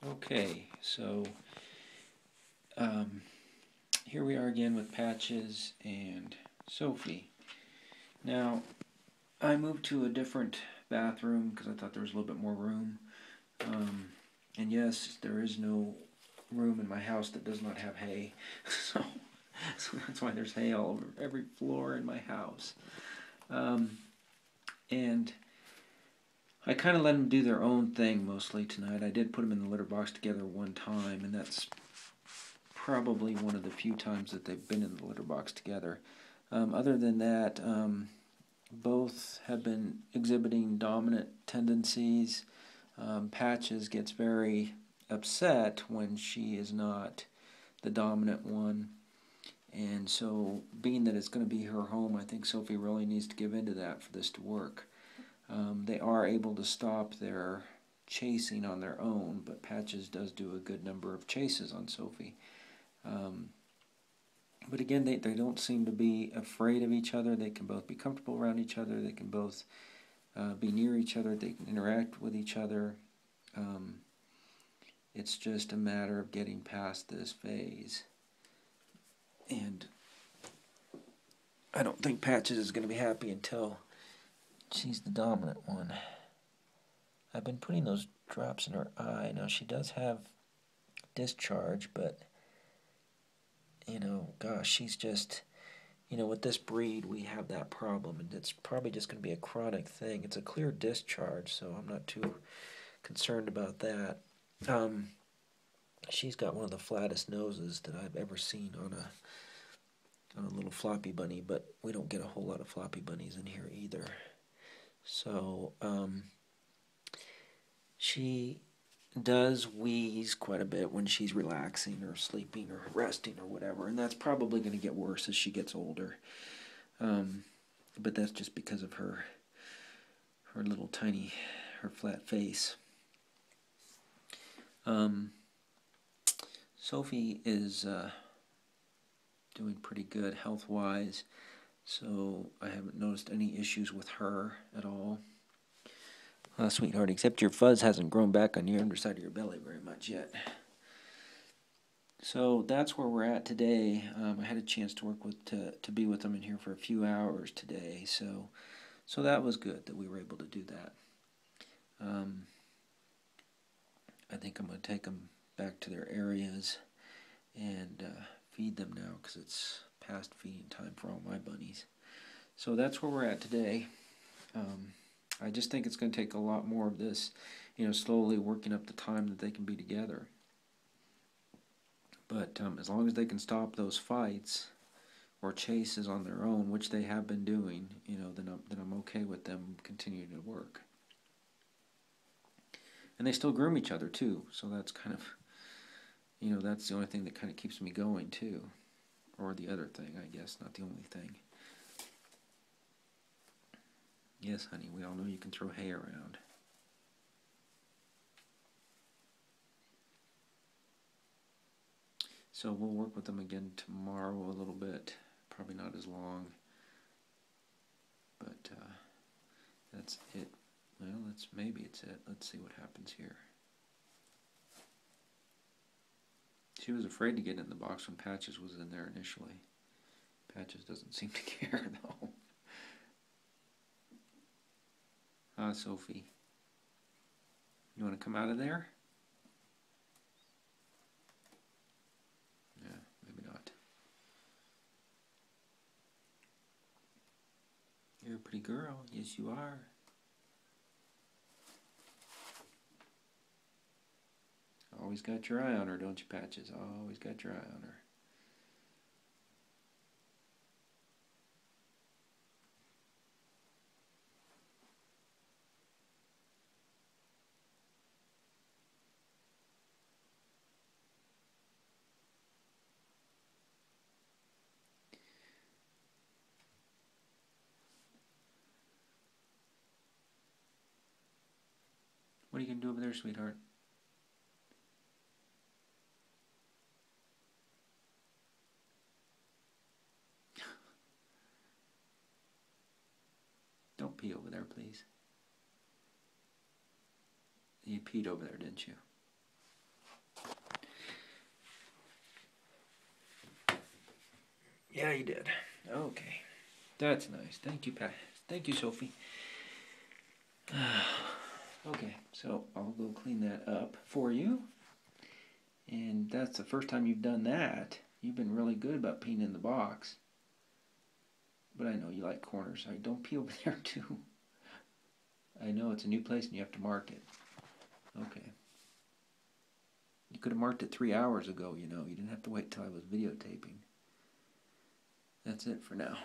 Okay, so um, here we are again with Patches and Sophie. Now, I moved to a different bathroom because I thought there was a little bit more room. Um, and yes, there is no room in my house that does not have hay. so, so that's why there's hay all over every floor in my house. Um, and I kind of let them do their own thing mostly tonight. I did put them in the litter box together one time, and that's probably one of the few times that they've been in the litter box together. Other than that, both have been exhibiting dominant tendencies. Patches gets very upset when she is not the dominant one. And so, being that it's going to be her home, I think Sophie really needs to give into that for this to work. They are able to stop their chasing on their own, but Patches does do a good number of chases on Sophie. But again, they don't seem to be afraid of each other. They can both be comfortable around each other. They can both be near each other. They can interact with each other. It's just a matter of getting past this phase. And I don't think Patches is going to be happy until she's the dominant one. I've been putting those drops in her eye. Now, she does have discharge, but, gosh, she's just... with this breed, we have that problem, and it's probably just going to be a chronic thing. It's a clear discharge, so I'm not too concerned about that. She's got one of the flattest noses that I've ever seen on a little floppy bunny, but we don't get a whole lot of floppy bunnies in here either. So, she does wheeze quite a bit when she's relaxing or sleeping or resting or whatever, and that's probably going to get worse as she gets older. But that's just because of her little tiny, her flat face. Sophie is doing pretty good health-wise, so I haven't noticed any issues with her at all. Sweetheart, except your fuzz hasn't grown back on your underside of your belly very much yet. So that's where we're at today. I had a chance to work with to be with them in here for a few hours today, so that was good that we were able to do that. I think I'm going to take them back to their areas and feed them now because it's past feeding time for all my bunnies. So that's where we're at today. I just think it's going to take a lot more of this, slowly working up the time that they can be together. But as long as they can stop those fights or chases on their own, which they have been doing, then I'm okay with them continuing to work. And they still groom each other too, so that's kind of, that's the only thing that kind of keeps me going too. Or the other thing, I guess, not the only thing. Yes, honey, we all know you can throw hay around. So we'll work with them again tomorrow a little bit. Probably not as long. But that's it. Well, maybe it's it. Let's see what happens here. She was afraid to get in the box when Patches was in there initially. Patches doesn't seem to care, though. Sophie. You want to come out of there? Yeah, maybe not. You're a pretty girl. Yes, you are. Always got your eye on her, don't you, Patches? Always got your eye on her. What are you going to do over there, sweetheart? Don't pee over there, please. You peed over there, didn't you? Yeah, you did. Okay. That's nice. Thank you, Pat. Thank you, Sophie. Okay, so I'll go clean that up for you. And that's the first time you've done that. You've been really good about peeing in the box. But I know you like corners, so don't pee over there too. I know it's a new place and you have to mark it. Okay. You could have marked it 3 hours ago, you know. You didn't have to wait till I was videotaping. That's it for now.